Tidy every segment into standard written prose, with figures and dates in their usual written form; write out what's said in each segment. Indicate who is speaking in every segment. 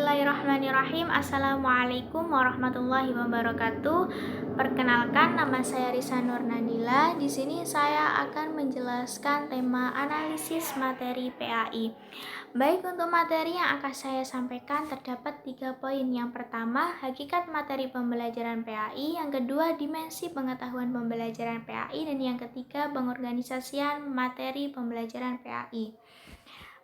Speaker 1: Bismillahirrahmanirrahim. Assalamualaikum warahmatullahi wabarakatuh. Perkenalkan, nama saya Risa Nurnadila. Di sini saya akan menjelaskan tema analisis materi PAI. Baik, untuk materi yang akan saya sampaikan terdapat 3 poin. Yang pertama, hakikat materi pembelajaran PAI. Yang kedua, dimensi pengetahuan pembelajaran PAI. Dan yang ketiga, pengorganisasian materi pembelajaran PAI.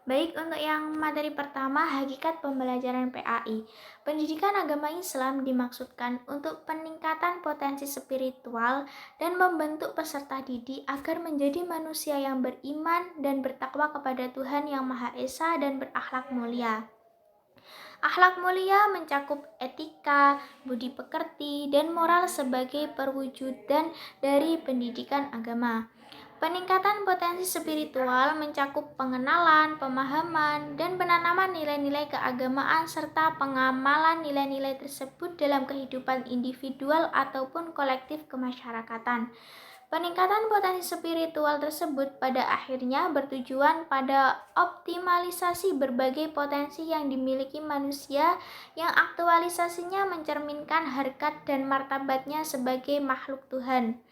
Speaker 1: Baik, untuk yang materi pertama, hakikat pembelajaran PAI. Pendidikan agama Islam dimaksudkan untuk peningkatan potensi spiritual dan membentuk peserta didik agar menjadi manusia yang beriman dan bertakwa kepada Tuhan Yang Maha Esa dan berakhlak mulia. Akhlak mulia mencakup etika, budi pekerti, dan moral sebagai perwujudan dari pendidikan agama. Peningkatan potensi spiritual mencakup pengenalan, pemahaman, dan penanaman nilai-nilai keagamaan serta pengamalan nilai-nilai tersebut dalam kehidupan individual ataupun kolektif kemasyarakatan. Peningkatan potensi spiritual tersebut pada akhirnya bertujuan pada optimalisasi berbagai potensi yang dimiliki manusia yang aktualisasinya mencerminkan harkat dan martabatnya sebagai makhluk Tuhan.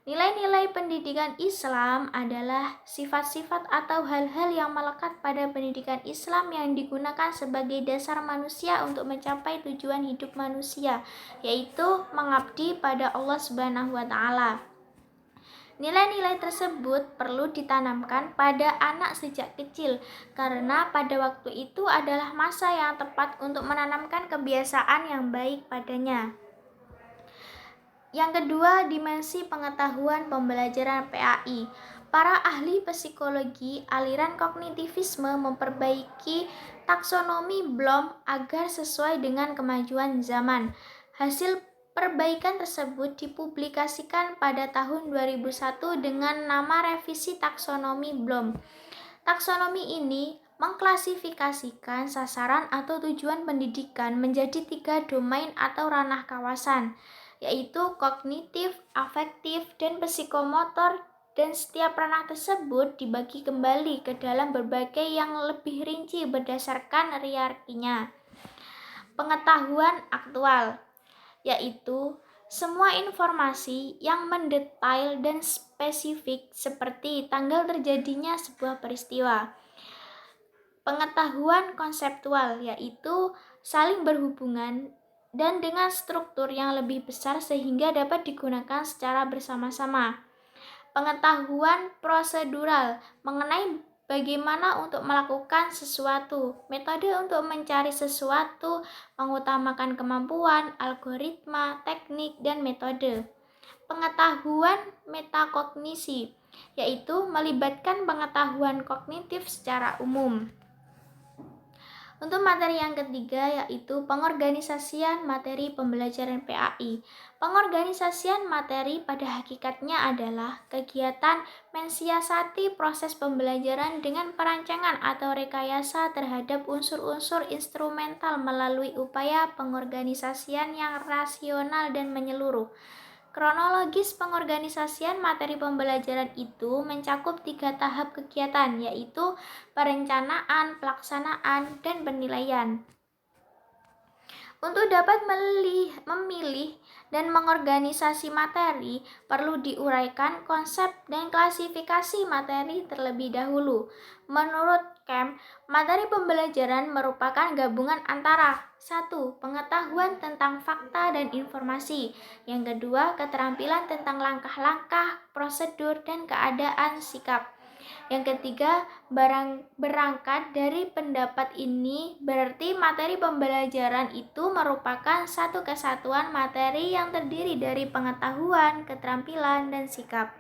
Speaker 1: Nilai-nilai pendidikan Islam adalah sifat-sifat atau hal-hal yang melekat pada pendidikan Islam yang digunakan sebagai dasar manusia untuk mencapai tujuan hidup manusia, yaitu mengabdi pada Allah Subhanahu wa Ta'ala. Nilai-nilai tersebut perlu ditanamkan pada anak sejak kecil, karena pada waktu itu adalah masa yang tepat untuk menanamkan kebiasaan yang baik padanya. Yang kedua, dimensi pengetahuan pembelajaran PAI. Para ahli psikologi aliran kognitivisme memperbaiki taksonomi Bloom agar sesuai dengan kemajuan zaman. Hasil perbaikan tersebut dipublikasikan pada tahun 2001 dengan nama revisi taksonomi Bloom. Taksonomi ini mengklasifikasikan sasaran atau tujuan pendidikan menjadi 3 domain atau ranah kawasan, yaitu kognitif, afektif, dan psikomotor, dan setiap ranah tersebut dibagi kembali ke dalam berbagai yang lebih rinci berdasarkan hierarkinya. Pengetahuan aktual, yaitu semua informasi yang mendetail dan spesifik seperti tanggal terjadinya sebuah peristiwa. Pengetahuan konseptual, yaitu saling berhubungan dan dengan struktur yang lebih besar sehingga dapat digunakan secara bersama-sama. Pengetahuan prosedural mengenai bagaimana untuk melakukan sesuatu, metode untuk mencari sesuatu, mengutamakan kemampuan, algoritma, teknik, dan metode. Pengetahuan metakognisi, yaitu melibatkan pengetahuan kognitif secara umum. Untuk materi yang ketiga, yaitu pengorganisasian materi pembelajaran PAI. Pengorganisasian materi pada hakikatnya adalah kegiatan mensiasati proses pembelajaran dengan perancangan atau rekayasa terhadap unsur-unsur instrumental melalui upaya pengorganisasian yang rasional dan menyeluruh. Kronologis pengorganisasian materi pembelajaran itu mencakup 3 tahap kegiatan, yaitu perencanaan, pelaksanaan, dan penilaian. Untuk dapat memilih dan mengorganisasi materi, perlu diuraikan konsep dan klasifikasi materi terlebih dahulu. Menurut Kemp, materi pembelajaran merupakan gabungan antara 1. Pengetahuan tentang fakta dan informasi. Yang kedua, keterampilan tentang langkah-langkah, prosedur, dan keadaan sikap. Yang ketiga, berangkat dari pendapat ini berarti materi pembelajaran itu merupakan satu kesatuan materi yang terdiri dari pengetahuan, keterampilan, dan sikap.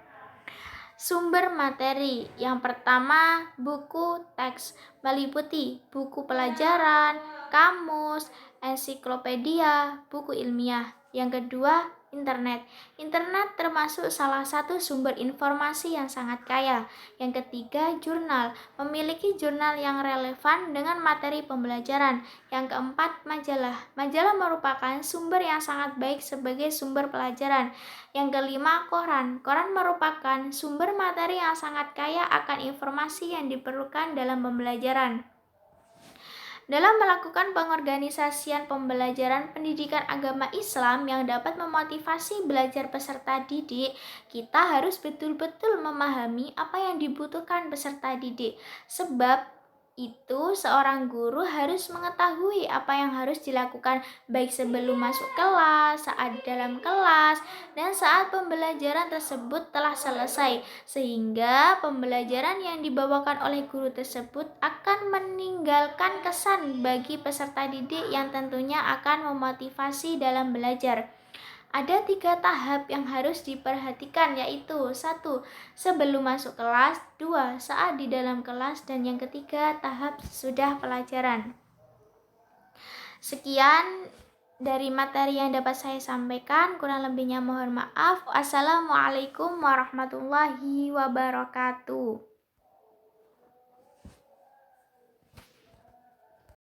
Speaker 1: Sumber materi. Yang pertama, buku teks, meliputi buku pelajaran, kamus, ensiklopedia, buku ilmiah. Yang kedua, internet. Internet termasuk salah satu sumber informasi yang sangat kaya. Yang ketiga, jurnal. Memiliki jurnal yang relevan dengan materi pembelajaran. Yang keempat, majalah. Majalah merupakan sumber yang sangat baik sebagai sumber pelajaran. Yang kelima, koran. Koran merupakan sumber materi yang sangat kaya akan informasi yang diperlukan dalam pembelajaran. Dalam melakukan pengorganisasian pembelajaran pendidikan agama Islam yang dapat memotivasi belajar peserta didik, kita harus betul-betul memahami apa yang dibutuhkan peserta didik. Sebab itu, seorang guru harus mengetahui apa yang harus dilakukan baik sebelum masuk kelas, saat dalam kelas, dan saat pembelajaran tersebut telah selesai, sehingga pembelajaran yang dibawakan oleh guru tersebut akan meninggalkan kesan bagi peserta didik yang tentunya akan memotivasi dalam belajar. Ada 3 tahap yang harus diperhatikan, yaitu 1. Sebelum masuk kelas, 2. Saat di dalam kelas, dan yang ketiga tahap sesudah pelajaran. Sekian dari materi yang dapat saya sampaikan, kurang lebihnya mohon maaf. Assalamualaikum warahmatullahi wabarakatuh.